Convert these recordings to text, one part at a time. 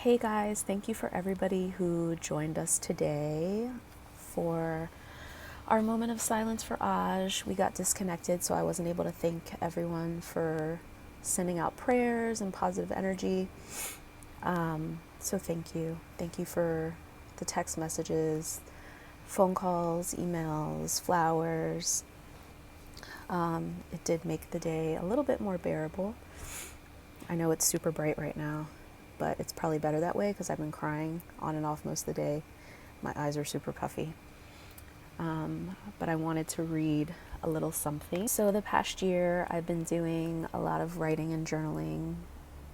Hey guys, thank you for everybody who joined us today for our moment of silence for Aj. We got disconnected, so I wasn't able to thank everyone for sending out prayers and positive energy. So thank you. Thank you for the text messages, phone calls, emails, flowers. It did make the day a little bit more bearable. I know it's super bright right now, but it's probably better that way because I've been crying on and off most of the day. My eyes are super puffy. But I wanted to read a little something. So the past year, I've been doing a lot of writing and journaling,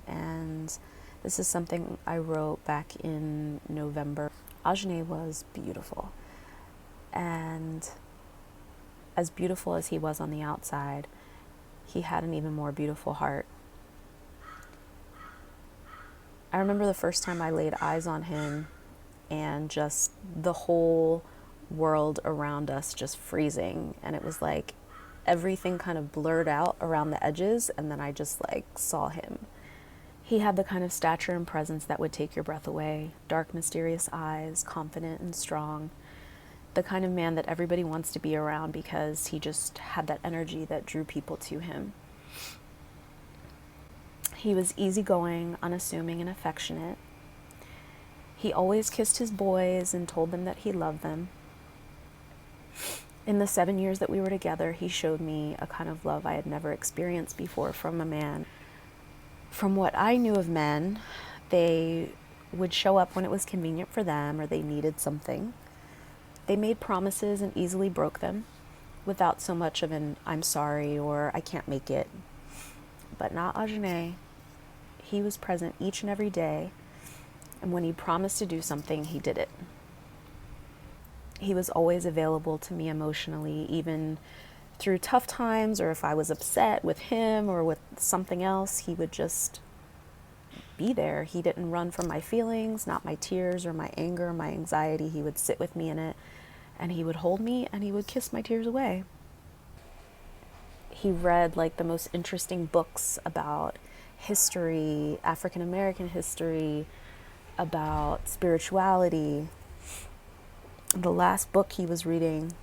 and this is something I wrote back in November. Ajene was beautiful, and as beautiful as he was on the outside, he had an even more beautiful heart. I remember the first time I laid eyes on him and just the whole world around us just freezing, and it was like everything kind of blurred out around the edges, and then I just like saw him. He had the kind of stature and presence that would take your breath away. Dark, mysterious eyes, confident and strong. The kind of man that everybody wants to be around because he just had that energy that drew people to him. He was easygoing, unassuming, and affectionate. He always kissed his boys and told them that he loved them. In the 7 years that we were together, he showed me a kind of love I had never experienced before from a man. From what I knew of men, they would show up when it was convenient for them or they needed something. They made promises and easily broke them without so much of an "I'm sorry" or "I can't make it." But not Ajene. He was present each and every day, and when he promised to do something, he did it. He was always available to me emotionally, even through tough times, or if I was upset with him or with something else, he would just be there. He didn't run from my feelings, not my tears or my anger or my anxiety. He would sit with me in it, and he would hold me and he would kiss my tears away. He read like the most interesting books about history, African American history, about spirituality. The last book he was reading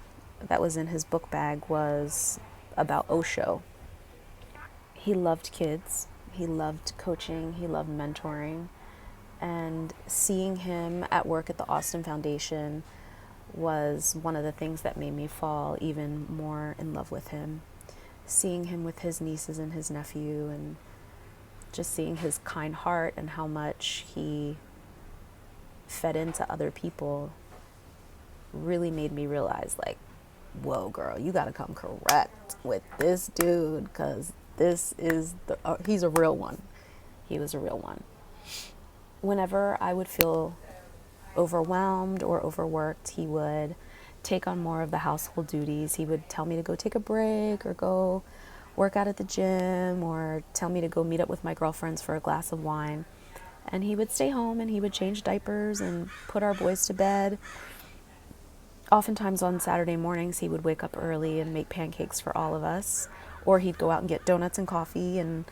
that was in his book bag was about Osho. He loved kids, he loved coaching, he loved mentoring, and seeing him at work at the Austin Foundation was one of the things that made me fall even more in love with him. Seeing him with his nieces and his nephew, and just seeing his kind heart and how much he fed into other people really made me realize, like, whoa, girl, you gotta come correct with this dude, because this is he's a real one. He was a real one. Whenever I would feel overwhelmed or overworked, he would take on more of the household duties. He would tell me to go take a break or go work out at the gym or tell me to go meet up with my girlfriends for a glass of wine. And he would stay home and he would change diapers and put our boys to bed. Oftentimes on Saturday mornings, he would wake up early and make pancakes for all of us. Or he'd go out and get donuts and coffee and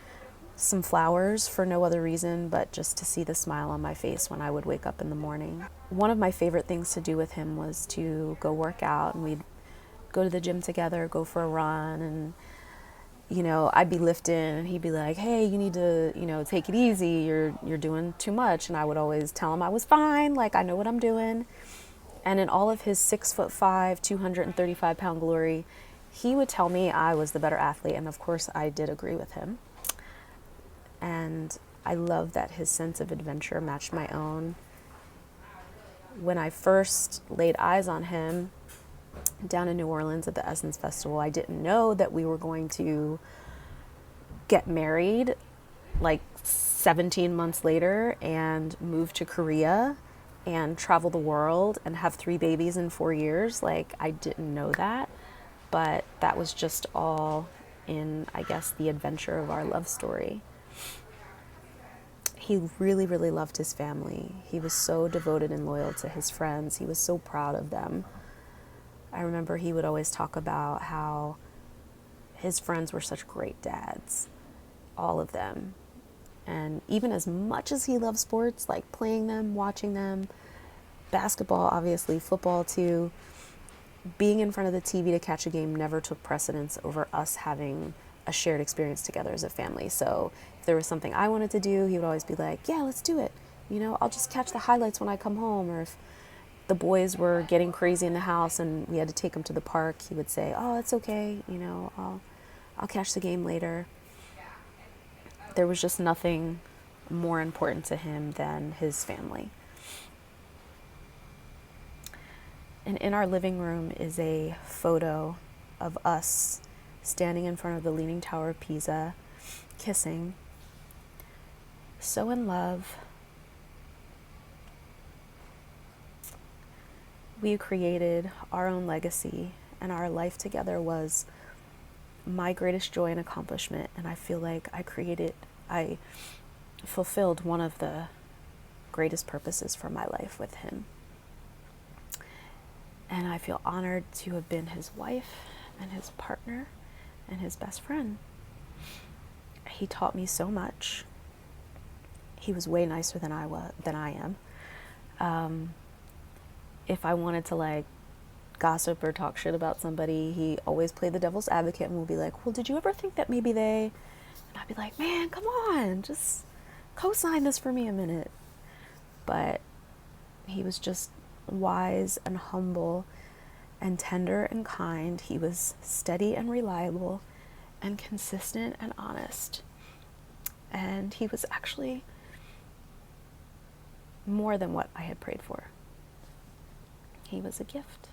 some flowers for no other reason but just to see the smile on my face when I would wake up in the morning. One of my favorite things to do with him was to go work out, and we'd go to the gym together, go for a run, and I'd be lifting and he'd be like, "Hey, you need to, take it easy. You're doing too much." And I would always tell him I was fine, like I know what I'm doing. And in all of his 6'5", 235-pound glory, he would tell me I was the better athlete, and of course I did agree with him. And I love that his sense of adventure matched my own. When I first laid eyes on him down in New Orleans at the Essence Festival, I didn't know that we were going to get married like 17 months later and move to Korea and travel the world and have 3 babies in 4 years. Like, I didn't know that, but that was just all in, I guess, the adventure of our love story. He really, really loved his family. He was so devoted and loyal to his friends. He was so proud of them. I remember he would always talk about how his friends were such great dads, all of them. And even as much as he loved sports, like playing them, watching them, basketball, obviously, football too, being in front of the TV to catch a game never took precedence over us having a shared experience together as a family. So if there was something I wanted to do, he would always be like, yeah, let's do it. You know, I'll just catch the highlights when I come home. Or if the boys were getting crazy in the house and we had to take them to the park, he would say, oh, it's okay. You know, I'll catch the game later. There was just nothing more important to him than his family. And in our living room is a photo of us standing in front of the Leaning Tower of Pisa, kissing, so in love. We created our own legacy, and our life together was my greatest joy and accomplishment. And I feel like I fulfilled one of the greatest purposes for my life with him. And I feel honored to have been his wife and his partner and his best friend. He taught me so much. He was way nicer than I am. If I wanted to like gossip or talk shit about somebody, he always played the devil's advocate and would be like, well, did you ever think that maybe they... And I'd be like, man, come on, just co-sign this for me a minute. But he was just wise and humble and tender and kind. He was steady and reliable and consistent and honest. And he was actually more than what I had prayed for. He was a gift.